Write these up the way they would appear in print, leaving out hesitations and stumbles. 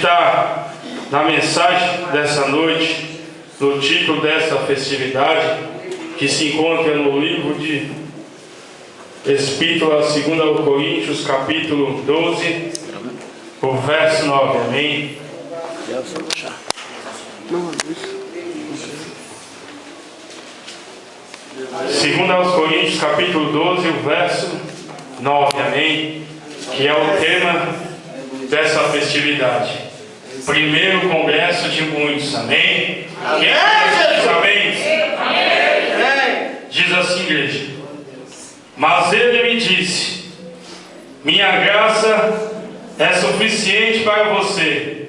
meditar na mensagem dessa noite, no título dessa festividade, que se encontra no livro de Epístola 2 Coríntios, capítulo 12, o verso 9, amém? 2 Coríntios, capítulo 12, o verso 9, amém? Que é o tema dessa festividade. Primeiro congresso de muitos, amém? Amém? Amém? Diz assim, igreja: mas ele me disse: minha graça é suficiente para você,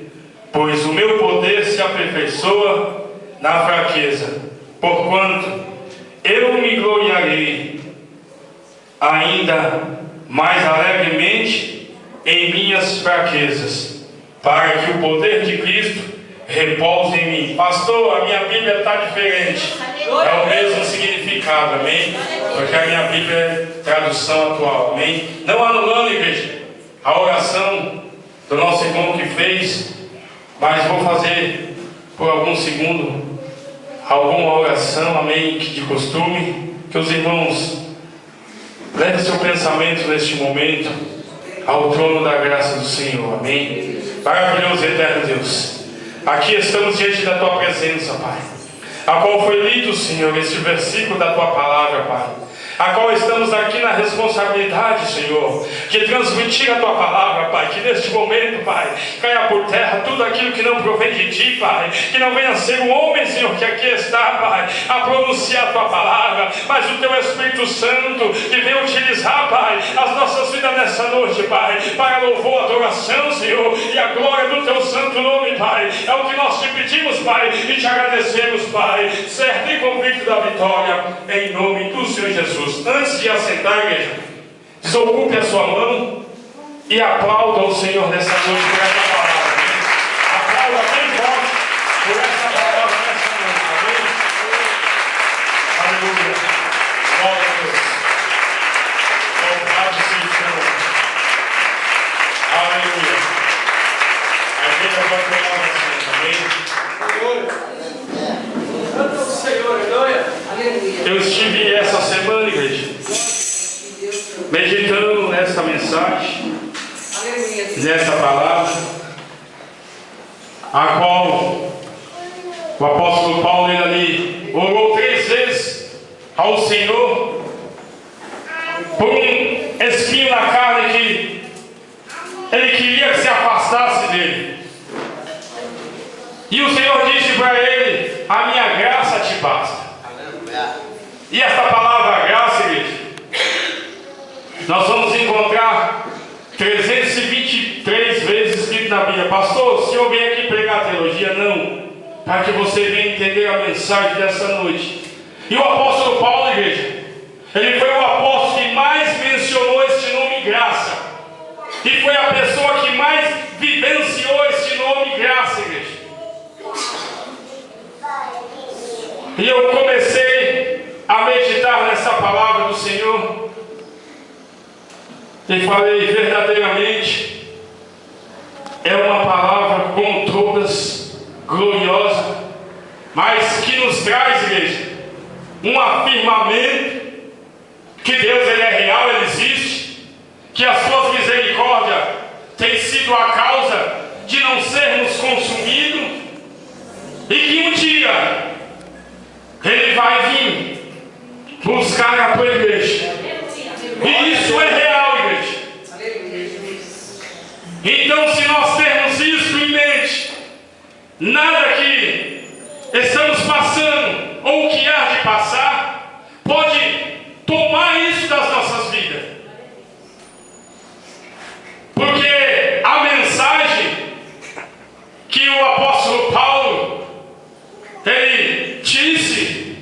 pois o meu poder se aperfeiçoa na fraqueza. Porquanto eu me gloriarei ainda mais alegremente em minhas fraquezas, para que o poder de Cristo repouse em mim. Pastor, a minha Bíblia está diferente. É o mesmo significado, amém? Porque a minha Bíblia é tradução atual, amém? Não anulando, igreja, a oração do nosso irmão que fez, mas vou fazer por alguns segundos alguma oração, amém, de costume, que os irmãos levem seu pensamento neste momento ao trono da graça do Senhor, amém? Maravilhoso e eterno Deus, aqui estamos diante da Tua presença, Pai, a qual foi lido, Senhor, este versículo da Tua palavra, Pai, a qual estamos aqui na responsabilidade, Senhor, de transmitir a Tua palavra, Pai, que neste momento, Pai, caia por terra tudo aquilo que não provém de Ti, Pai, que não venha ser o homem, Senhor, que aqui está, Pai, a pronunciar a Tua palavra, mas o Teu Espírito Santo, que vem utilizar, Pai, as nossas vidas nessa noite, Pai, para louvor, adoração, Senhor, e a glória do Teu santo nome, Pai, é o que nós te pedimos, Pai, e te agradecemos, Pai, certo e convicto da vitória, em nome do Senhor Jesus. Antes de assentar, igreja, desocupe a sua mão e aplauda o Senhor nessa noite por essa palavra. Aplauda bem forte por essa palavra nessa noite. Amém? Aleluia. Glória a Deus. Louvado seja o Senhor. Aleluia. A igreja vai pegar o Senhor, amém? Eu estive essa semana, igreja, meditando nessa mensagem, nessa palavra, a qual o apóstolo Paulo, ele ali orou 3 vezes ao Senhor por um espinho na carne que ele queria que se afastasse dele. E o Senhor disse para ele: a minha graça te basta. E esta palavra graça, igreja, nós vamos encontrar 323 vezes escrito na Bíblia. Pastor, o senhor vem aqui pregar teologia? Não, para que você venha entender a mensagem dessa noite. E o apóstolo Paulo, igreja, ele foi o apóstolo que mais mencionou este nome graça, e foi a pessoa que mais vivenciou este nome graça, igreja. E eu comecei a meditar nessa palavra do Senhor e falei: verdadeiramente é uma palavra, como todas, gloriosa, mas que nos traz, igreja, um afirmamento que Deus, ele é real, ele existe, que as suas misericórdias têm sido a causa de não sermos consumidos, e que um dia ele vai vir buscar a tua igreja. E isso é real, igreja. Então, se nós termos isso em mente, nada que estamos passando ou que há de passar pode tomar isso das nossas vidas. Porque a mensagem que o apóstolo Paulo, ele disse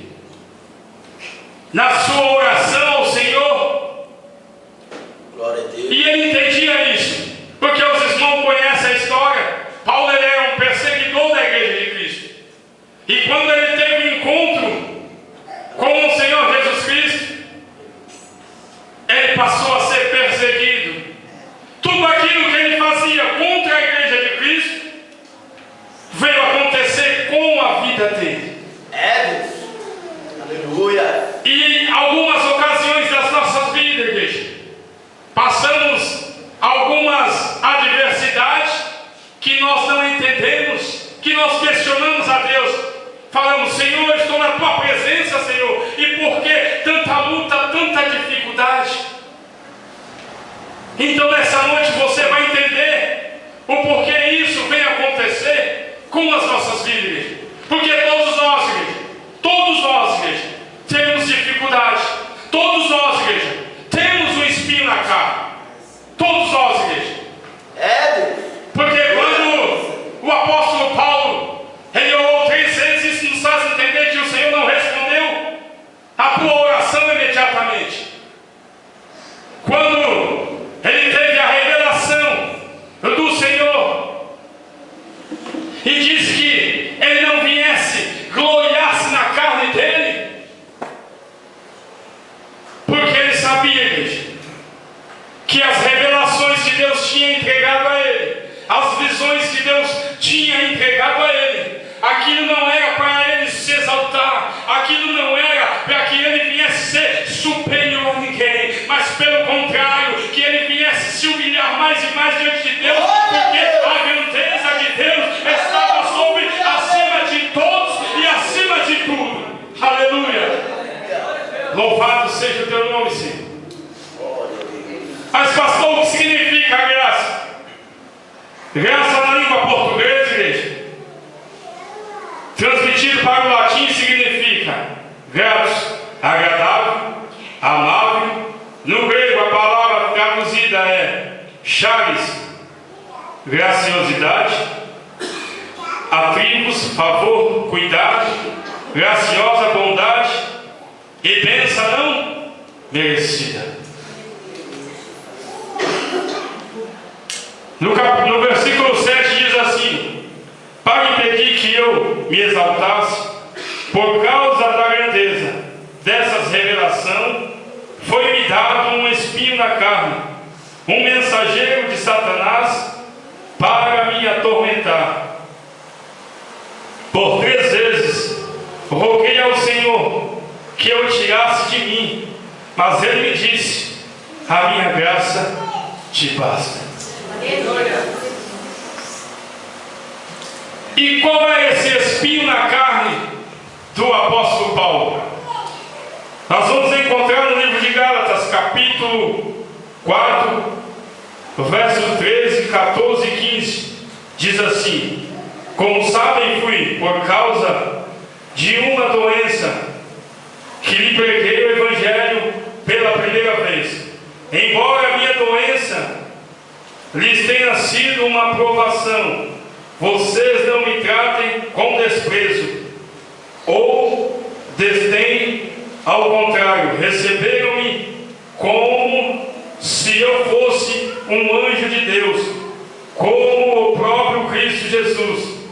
na sua oração ao Senhor, glória a Deus, e ele entendia isso, porque os irmãos conhecem a história. Paulo, ele era um perseguidor da igreja de Cristo, e quando ele teve um encontro com que nós não entendemos, que nós questionamos a Deus. Falamos: Senhor, eu estou na tua presença, Senhor, e por que tanta luta, tanta dificuldade? Então nessa noite você vai entender o porquê isso vem acontecer com as nossas vidas. Porque todos nós, igreja, temos dificuldade. Todos nós, igreja, temos um espinho na carne. Todos nós, igreja. Porque quando o apóstolo Paulo, ele orou 3 vezes, isso nos faz entender que o Senhor não respondeu a tua oração imediatamente. Quando ele teve a revelação do Senhor e disse que ele não viesse gloriar-se na carne dele, porque ele sabia, igreja, que as revelações que Deus tinha entregado a ele, as visões que Deus tinha entregado a ele, aquilo não era para ele se exaltar, aquilo não era para que ele viesse ser superior a ninguém, mas pelo contrário, que ele viesse se humilhar mais e mais diante de Deus, porque a grandeza de Deus estava acima de todos e acima de tudo. Aleluia! Louvado seja o teu nome, Senhor. Mas, pastor, o que significa a graça? Graça na língua portuguesa, igreja, transmitido para o latim, significa gratus, agradável, amável. No grego, a palavra traduzida é charis, graciosidade, atribos, favor, cuidado, graciosa, bondade e bênção não merecida. No versículo 7 diz assim: para impedir que eu me exaltasse, por causa da grandeza dessas revelações, foi-me dado um espinho na carne, um mensageiro de Satanás, para me atormentar. Por 3 vezes roguei ao Senhor que eu tirasse de mim, mas ele me disse: a minha graça te basta. E qual é esse espinho na carne do apóstolo Paulo? Nós vamos encontrar no livro de Gálatas, capítulo 4, versos 13, 14 e 15. Diz assim: como sabem, fui por causa de uma doença que lhe preguei o Evangelho pela primeira vez. Embora a minha doença lhes tenha sido uma provação, vocês não me tratem com desprezo ou desdém, ao contrário, receberam-me como se eu fosse um anjo de Deus, como o próprio Cristo Jesus,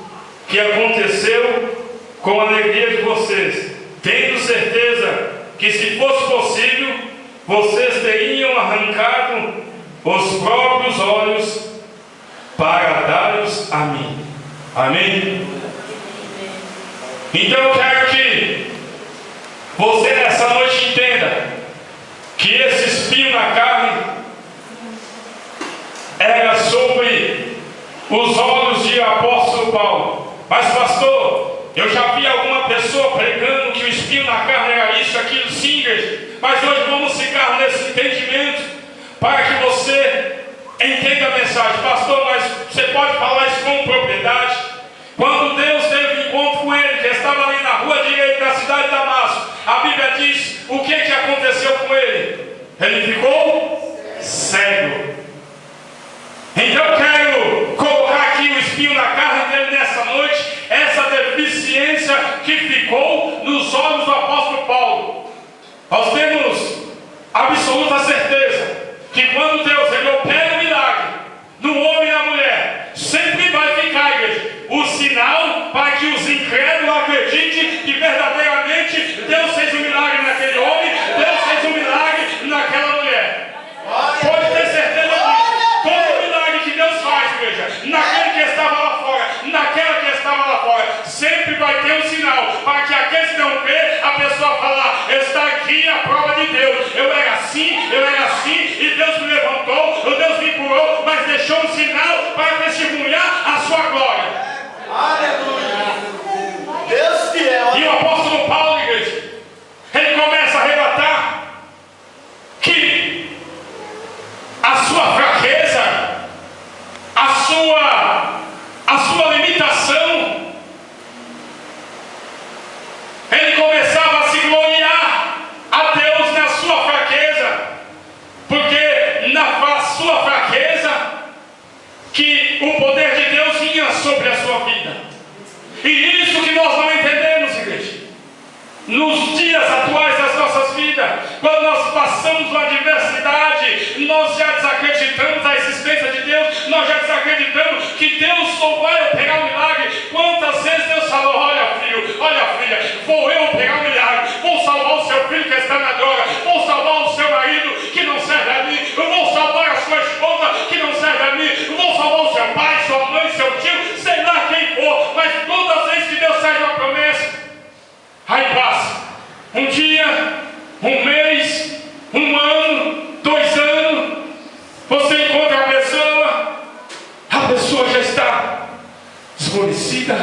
que aconteceu com a alegria de vocês, tendo certeza que, se fosse possível, vocês teriam arrancado os próprios olhos para dar-os a mim. Amém? Então eu quero que você nessa noite entenda que esse espinho na carne era sobre os olhos de apóstolo Paulo. Mas, pastor, eu já vi alguma pessoa pregando que o espinho na carne era isso, aquilo, sim, igreja. Mas hoje vamos ficar nesse entendimento para que você entenda a mensagem. Pastor, mas você pode falar isso com propriedade? Quando Deus teve um encontro com ele, que estava ali na rua direita da cidade de Damasco, a Bíblia diz o que aconteceu com ele. Ele ficou cego. Então eu quero colocar aqui o espinho na carne dele nessa noite, essa deficiência que ficou nos olhos do apóstolo Paulo. Nós temos absoluta certeza que quando Deus ele opera o milagre no homem e na mulher, sempre vai ficar, igreja, o sinal para que os incrédulos acreditem que verdadeiramente Deus fez um milagre naquele homem, Deus fez um milagre naquela mulher. Pode ter certeza disso. Todo milagre que Deus faz, igreja, naquele que estava lá fora, naquela que estava lá fora, sempre vai ter um sinal para que aqueles que não crê, a pessoa falar: está aqui a prova de Deus. Eu era assim, e Deus me levantou, Deus me curou, mas deixou um sinal para testemunhar a sua nós já desacreditamos da existência de Deus, nós já desacreditamos que Deus só vai operar um milagre. Quantas vezes Deus falou: olha filho, olha filha, vou eu operar um milagre, vou salvar o seu filho que está na droga, vou salvar o seu marido que não serve a mim, eu vou salvar a sua esposa que não serve a mim, eu vou salvar o seu pai, sua mãe, seu tio, sei lá quem for, mas todas as vezes que Deus faz uma promessa, aí passa um dia, um mês, um ano, 2 anos, você encontra a pessoa já está esmorecida,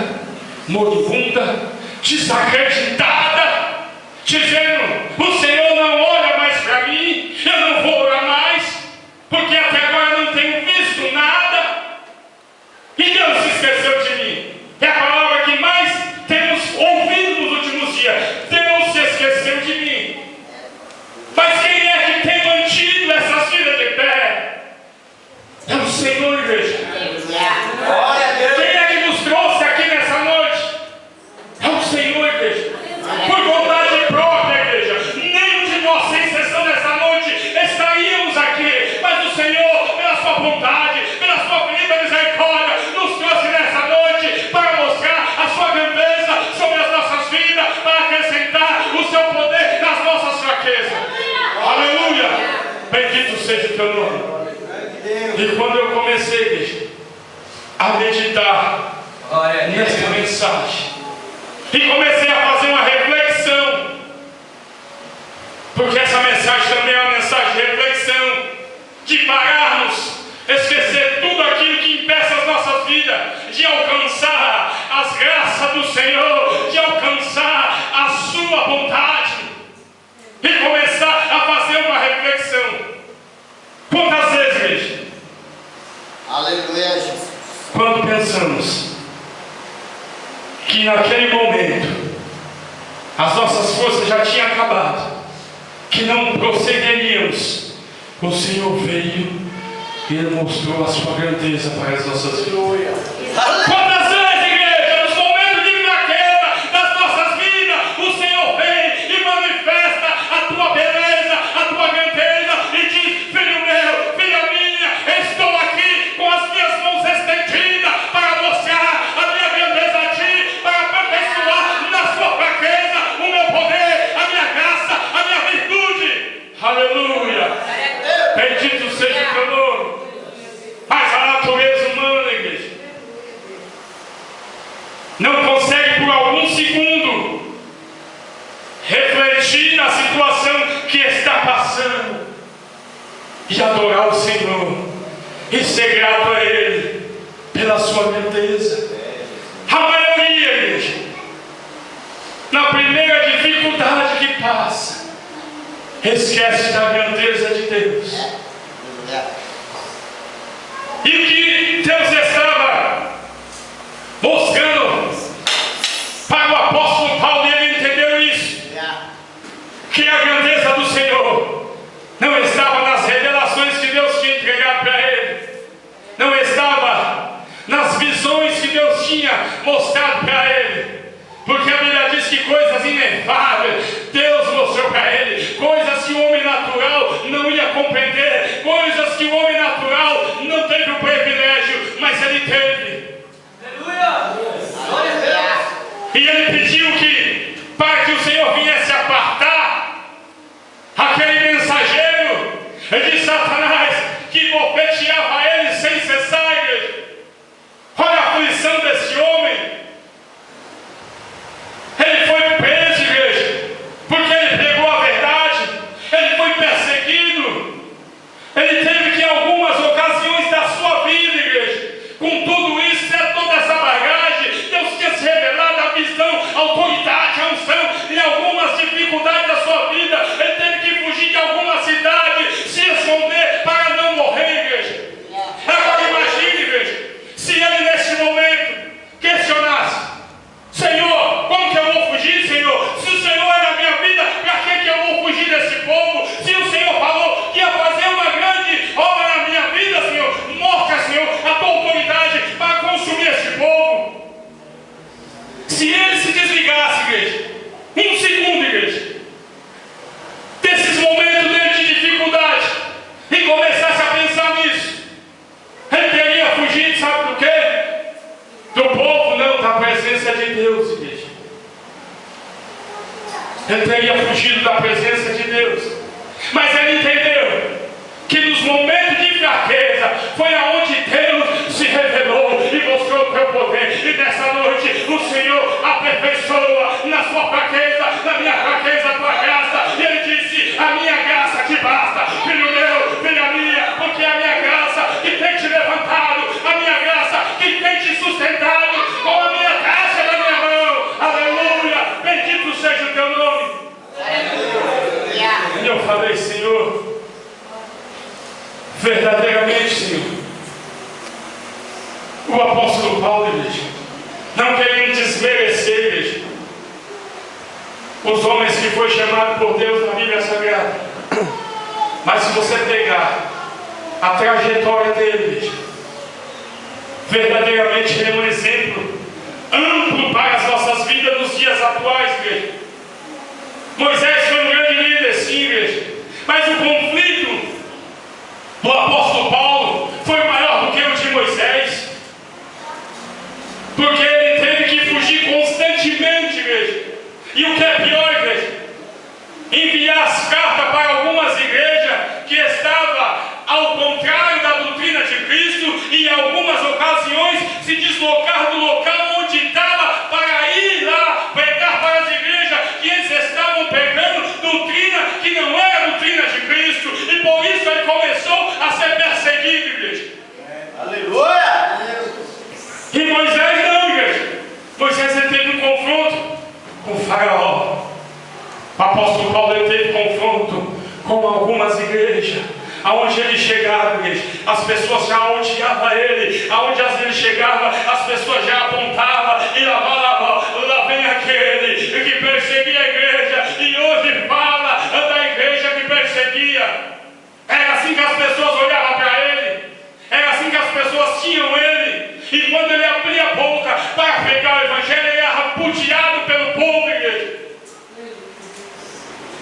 moribunda, desacreditada, dizendo: o Senhor não olha mais para mim, eu não vou orar mais, porque até agora não tenho visto nada, e Deus se esqueceu de mim. É a palavra que mais temos ouvido nos últimos dias: Deus se esqueceu de mim. Mas quem é que tem mantido essas vidas de pé? É o Senhor, igreja. Quem é que nos trouxe aqui nessa noite? É o Senhor, igreja. Por vontade própria, igreja. Nenhum de nós, sem exceção nessa noite, estaríamos aqui. Mas o Senhor, pela sua vontade, pela sua infinita misericórdia, nos trouxe nessa noite para mostrar a sua grandeza sobre as nossas vidas, para acrescentar o seu poder nas nossas fraquezas. Aleluia! Bendito seja o teu nome. E quando eu comecei, igreja, a meditar nessa mensagem, e comecei a fazer uma reflexão, porque essa mensagem também é uma mensagem de reflexão, de pararmos, esquecer tudo aquilo que impeça as nossas vidas de alcançar as graças do Senhor, de alcançar a sua vontade, e começar a fazer uma reflexão. Quantas vezes, igreja? Aleluia, Jesus. Quando pensamos que naquele momento as nossas forças já tinham acabado, que não prosseguiríamos, o Senhor veio e Ele mostrou a sua grandeza para as nossas vidas. Quantas vezes, igreja, nos momentos de fraqueza das nossas vidas, o Senhor vem e manifesta a tua beleza, a tua grandeza, e diz: filho meu, filha minha, estou aqui com as minhas mãos estendidas para mostrar a minha grandeza a ti, para aperfeiçoar na sua fraqueza o meu poder, a minha graça, a minha virtude. Aleluia! Bendito seja o teu nome. Mas a natureza humana, igreja, não consegue por algum segundo refletir na situação que está passando e adorar o Senhor e ser grato a Ele pela sua grandeza. A maioria, igreja, na primeira dificuldade que passa, esquece da grandeza de Deus. E o que Deus estava mostrando para o apóstolo Paulo, e ele entendeu isso, que a grandeza do Senhor não estava nas revelações que Deus tinha entregado para ele, não estava nas visões que Deus tinha mostrado para ele, porque a Bíblia diz que coisas inefáveis Deus mostrou para ele, coisas que o homem natural não ia compreender, coisas que o homem natural não teve o privilégio, mas ele teve. Aleluia! E ele pediu que, para que o Senhor viesse apartar aquele mensageiro de Satanás que bofeteava ele sem cessar, igreja. Olha a aflição desse homem. Ele foi preso, igreja, porque ele pregou a verdade. Ele foi perseguido. Ele teve que, em algumas ocasiões da sua vida, igreja, com tudo isso, presença de Deus, igreja. Ele teria fugido da presença de Deus. Mas ele entendeu que nos momentos de fraqueza foi aonde Deus se revelou e mostrou o seu poder. E nessa noite o Senhor aperfeiçoa na sua fraqueza, na minha fraqueza, a tua graça. E ele disse: a minha graça te basta, filho meu, filha minha, porque é a minha graça que tem te levantado, a minha graça que tem te sustentado, com a minha taça na minha mão. Aleluia, bendito seja o teu nome. E eu falei: Senhor, verdadeiramente, Senhor, o apóstolo Paulo, igreja, não querendo desmerecer, igreja, os homens que foi chamado por Deus na Bíblia Sagrada, mas se você pegar a trajetória dele, igreja, verdadeiramente ele é um exemplo amplo para as nossas vidas nos dias atuais, igreja. Moisés foi um grande líder, sim, igreja, mas o conflito do apóstolo Paulo foi maior do que o de Moisés, porque ele teve que fugir constantemente, igreja. E o que é pior, igreja, enviar as cartas para algumas igrejas que estavam ao contrário da doutrina de Cristo, e em algumas ocasiões se deslocar do local onde estava para ir lá pregar para as igrejas que eles estavam pregando doutrina que não era a doutrina de Cristo, e por isso ele começou a ser perseguido, igreja. Aleluia! E Moisés não, igreja. Moisés ele teve um confronto com o faraó. O apóstolo Paulo ele teve confronto com algumas igrejas. Aonde ele chegava, igreja, as pessoas já odiavam ele. Aonde ele chegava, as pessoas já apontavam e lavavam. Lá vem aquele que perseguia a igreja e hoje fala da igreja que perseguia. Era assim que as pessoas olhavam para ele. Era assim que as pessoas tinham ele. E quando ele abria a boca para pregar o evangelho, ele era repudiado pelo povo, igreja.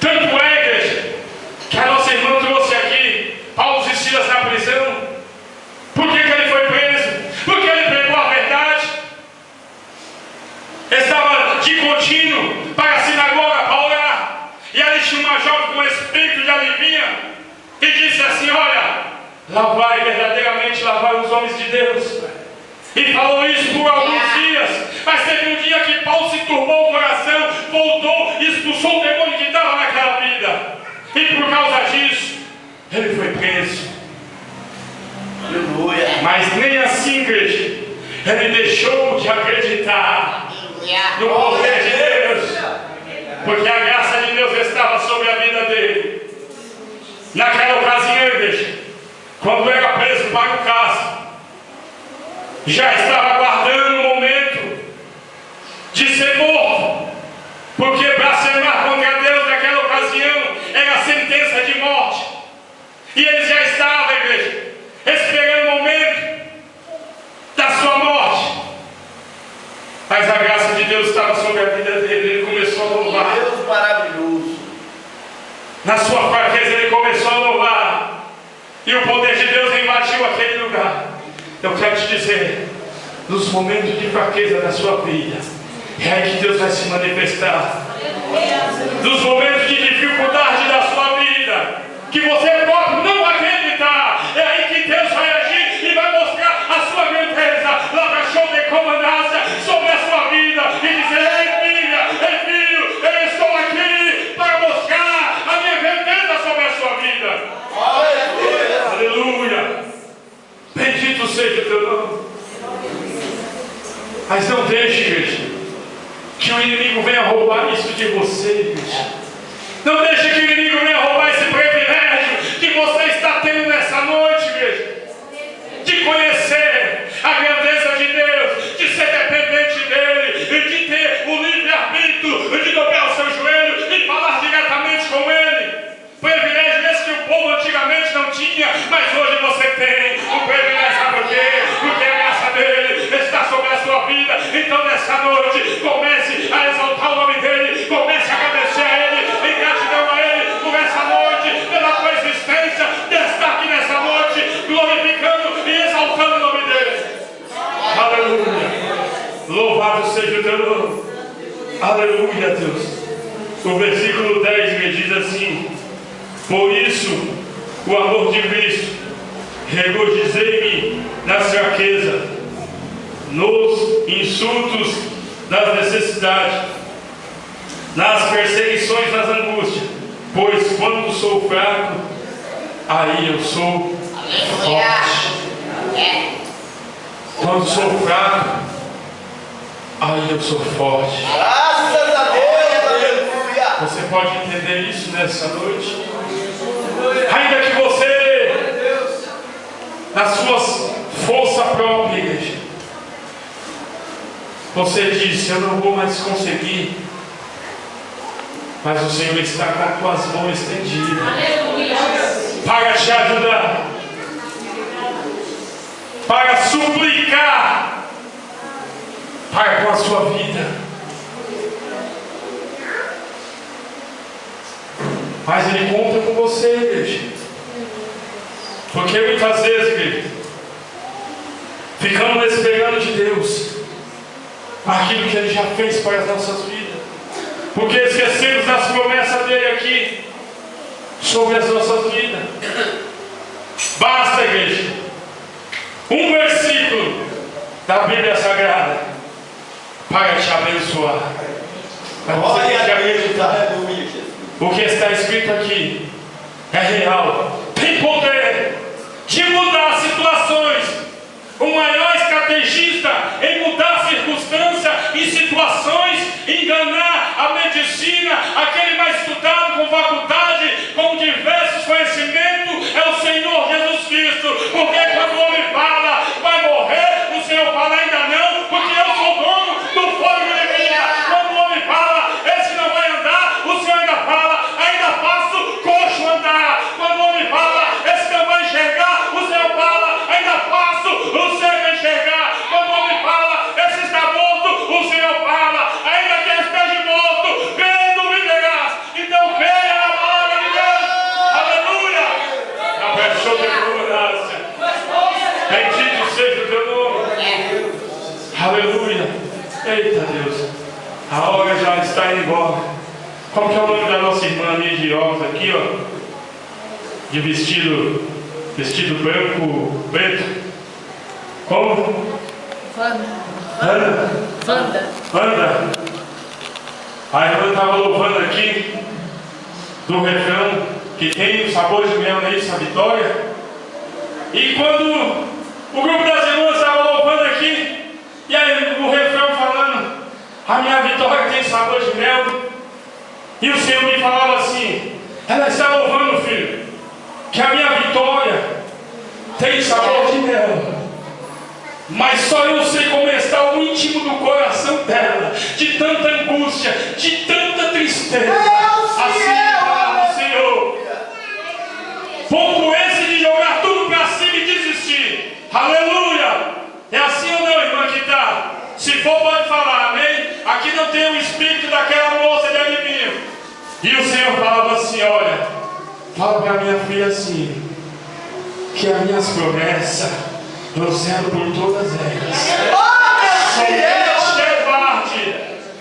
Tanto é, igreja, que a nossa irmã trouxe aqui Paulo e Silas na prisão. Por que ele foi preso? Porque ele pregou a verdade. Estava de contínuo para a sinagoga para orar. E ali tinha uma jovem com espírito de adivinha e disse assim: olha, lá vai verdadeiramente, lá vai os homens de Deus. E falou isso por alguns dias. Mas teve um dia que Paulo se turbou o coração, voltou e expulsou o demônio que estava naquela vida. E por causa disso, ele foi preso. Aleluia! Mas nem assim, igreja, ele deixou de acreditar no poder de Deus, porque a graça de Deus estava sobre a vida dele. Naquela ocasião, igreja, quando era preso para o caso, já estava aguardando o momento de ser morto, porque blasfemar contra Deus naquela ocasião era a sentença de morte. E ele já estava, igreja, esperando o momento da sua morte. Mas a graça de Deus estava sobre a vida dele. Ele começou a louvar. Deus maravilhoso. Na sua fraqueza ele começou a louvar. E o poder de Deus invadiu aquele lugar. Eu quero te dizer, nos momentos de fraqueza da sua vida, é aí que Deus vai se manifestar. Nos momentos de dificuldade da sua vida, que você próprio não vai acreditar, é aí que Deus vai agir e vai mostrar a sua grandeza, lá na show de comandância sobre a sua vida, e dizer: ei filha, ei filho, eu estou aqui para mostrar a minha grandeza sobre a sua vida. Aleluia! Aleluia! Bendito seja o teu nome. Mas não deixe, igreja, que o inimigo venha roubar isso de você, igreja. Não deixe que o inimigo venha roubar esse privilégio que você está tendo nessa noite, igreja, de conhecer a grandeza de Deus, de ser dependente dele, e de ter o livre-arbítrio, de dobrar o seu joelho e falar diretamente com ele. Privilégio esse que o povo antigamente não tinha, mas hoje você tem o privilégio. Sabe por quê? Porque a graça dele está sobre a sua vida. Então nessa noite comece a exaltar o nome dele, comece a agradecer a ele, em gratidão a ele por essa Louvado seja o teu nome. Aleluia, Deus. O versículo 10 me diz assim: por isso, o amor de Cristo, regozijei-me na fraqueza, nos insultos, nas necessidades, nas perseguições, nas angústias, pois quando sou fraco, aí eu sou forte. Quando sou fraco, aí eu sou forte. Graças a Deus, aleluia. Você pode entender isso nessa noite? Ainda que você, na sua força própria, igreja, você disse: eu não vou mais conseguir, mas o Senhor está com as tuas mãos estendidas para te ajudar, para suplicar para com a sua vida. Mas Ele conta com você, igreja. Porque muitas vezes, igreja, ficamos esperando de Deus aquilo que Ele já fez para as nossas vidas, porque esquecemos das promessas dele aqui sobre as nossas vidas. Basta, igreja, um versículo da Bíblia Sagrada para te abençoar, para você ter que acreditar. O que está escrito aqui é real, tem poder de mudar situações. O maior estrategista em mudar circunstâncias e situações, enganar a medicina, aquele mais estudado com faculdade, com diversos conhecimentos, é o Senhor Jesus Cristo. Porque quando o homem fala, vai morrer, o Senhor fala, ainda não, porque eu sou dono do fôlego de vida. Quando o homem fala, esse não vai andar, o Senhor ainda fala, ainda faço coxo andar. Quando o homem fala, esse não vai enxergar, o Senhor fala, ainda faço o Senhor vai enxergar. Quando o homem fala, esse está morto, o Senhor fala, ainda que ele esteja morto, crendo viverás. Então creia na palavra de Deus. Aleluia. Na pessoa de ignorância, bendito seja o teu nome. Aleluia. Eita Deus, a hora já está indo embora. Qual que é o nome da nossa irmã de Rosa aqui, ó? De vestido branco, preto. Como? Wanda. A irmã estava louvando aqui do refrão que tem o sabor de mel, não é isso, a vitória. E quando o grupo das irmãs estava louvando aqui, e aí o refrão falando, a minha vitória tem sabor de mel, e o Senhor me falava assim: ela está louvando, filho, que a minha vitória tem sabor de mel, mas só eu sei como está o íntimo do coração dela, de tanta angústia, de tanta tristeza. Assim fala o Senhor. Ponto esse de jogar tudo para cima e desistir. Aleluia! É assim ou não, irmã, que está? Se for, pode falar, amém? Aqui não tem o espírito daquela moça de adivinho. E o Senhor falava assim: olha, fala para minha filha assim, que as minhas promessas eu zelo por todas elas. Somente levar-te,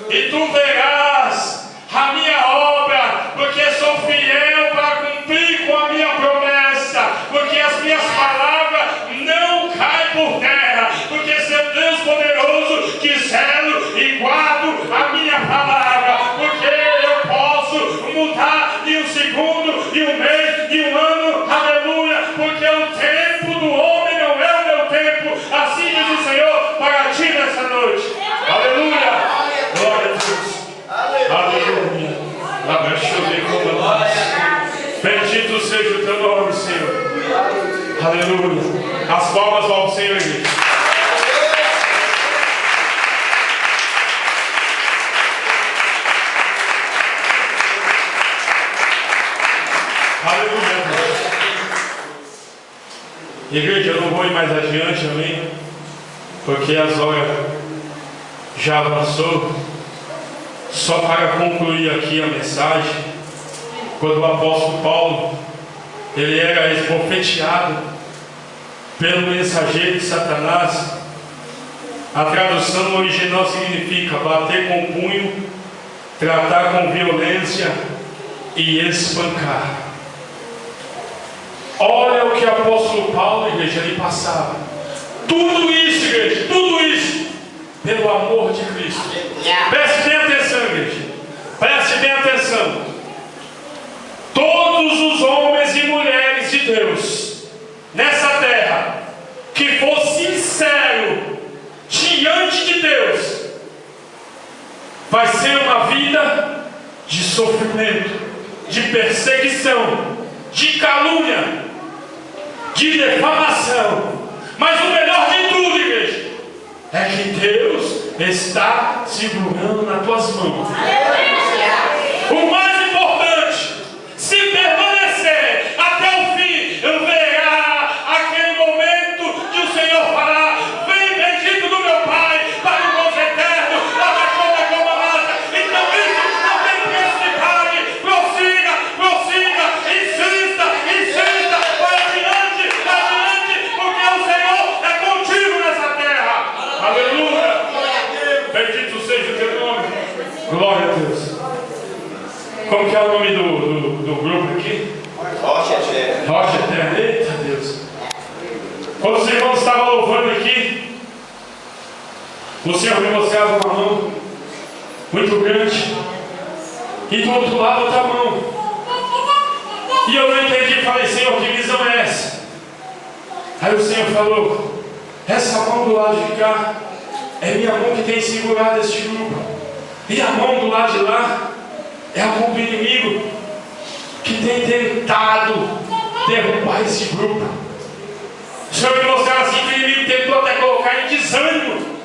e tu verás a minha obra, porque sou fiel para cumprir com a minha promessa, porque as minhas palavras não caem por terra, porque seu Deus poderoso que zelo e guardo a minha palavra, porque eu posso mudar de um segundo, de um mês, de um ano, aleluia, porque o tempo do homem não é o meu tempo. Assim diz o Senhor para ti nessa noite. Aleluia. Glória a Deus. Aleluia. Bendito seja o teu nome, Senhor. Aleluia. As palmas ao Senhor, igreja. Aleluia. Igreja, eu não vou ir mais adiante, amém? Porque as horas já avançou. Só para concluir aqui a mensagem, quando o apóstolo Paulo, ele era esbofeteado pelo mensageiro de Satanás, A tradução original significa bater com punho, tratar com violência e espancar. Olha o que o apóstolo Paulo, igreja, lhe passava. Tudo isso, igreja, tudo isso, pelo amor de Cristo. Preste bem atenção, igreja. Preste bem atenção. Todos os homens e mulheres de Deus nessa terra que for sincero diante de Deus, vai ser uma vida de sofrimento, de perseguição, de calúnia, de defamação. Mas o melhor de tudo, igreja, é que Deus está segurando nas tuas mãos. O mais importante, se permanecer até o fim, verá aquele momento que o Senhor falar: vem, bendito do meu Pai, para o gozo eterno, para a conta como amada. Então isso não tem preço de pague. Prossiga, prossiga, insista, insista, vai adiante, porque o Senhor é contigo nessa terra. Aleluia! Bendito seja o teu nome. Glória a Deus. Como que é o nome do grupo aqui? Rocha Eterna. Rocha Eterna. Eita Deus. Quando os irmãos estavam louvando aqui, o Senhor me mostrava uma mão muito grande e do outro lado outra mão. E eu não entendi. Falei: Senhor, que visão é essa? Aí o Senhor falou: essa mão do lado de cá é minha mão que tem segurado este grupo, e a mão do lado de lá é a mão do inimigo que tem tentado derrubar esse grupo. O Senhor me mostrava assim que o inimigo tentou até colocar em desânimo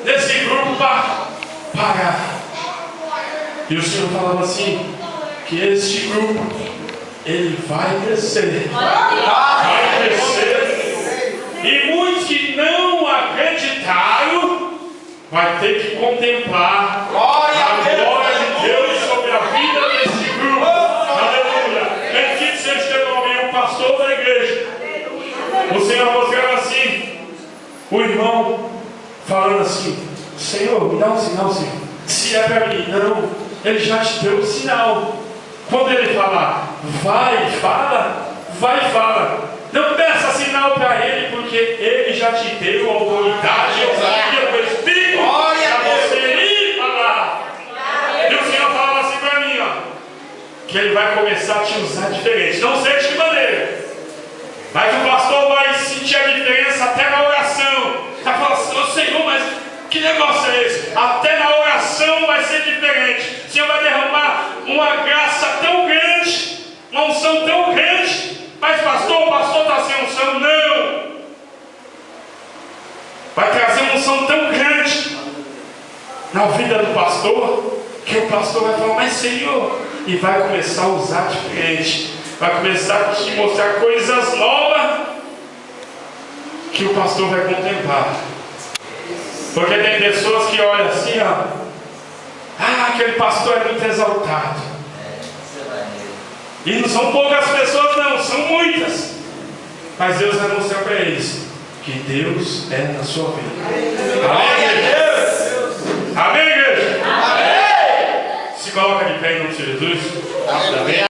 nesse grupo para parar. E o Senhor falava assim, que este grupo, ele vai crescer. Vai crescer. E muitos que não acreditaram vai ter que contemplar a glória de Deus sobre a vida desse grupo. Aleluia. Bendito seja o teu nome, o pastor da igreja. O Senhor mostrava assim, o irmão falando assim: Senhor, me dá um sinal, Senhor. Se é para mim, não. Ele já te deu um sinal. Quando ele falar, vai, fala, vai, fala. Não peça sinal para ele, porque ele já te deu autoridade, ousadia do Espírito para você ir falar. E o Senhor falava assim para mim, ó, que ele vai começar a te usar diferente. Não sei de que maneira, mas o pastor vai sentir a diferença até na oração. Está falando assim: oh, Senhor, mas que negócio é esse? Até na oração vai ser diferente. O Senhor vai derramar uma graça tão grande, uma unção tão grande. Mas pastor, o pastor está sem unção? Não. Vai trazer uma unção tão grande na vida do pastor, que o pastor vai falar: mas Senhor, e vai começar a usar diferente. Vai começar a te mostrar coisas novas que o pastor vai contemplar. Porque tem pessoas que olham assim, ó: ah, aquele pastor é muito exaltado. E não são poucas pessoas, não, são muitas. Mas Deus vai mostrar para eles que Deus é na sua vida. Amém, igreja? Amém, igreja? Amém. Se coloca de pé em nome de Jesus. Amém.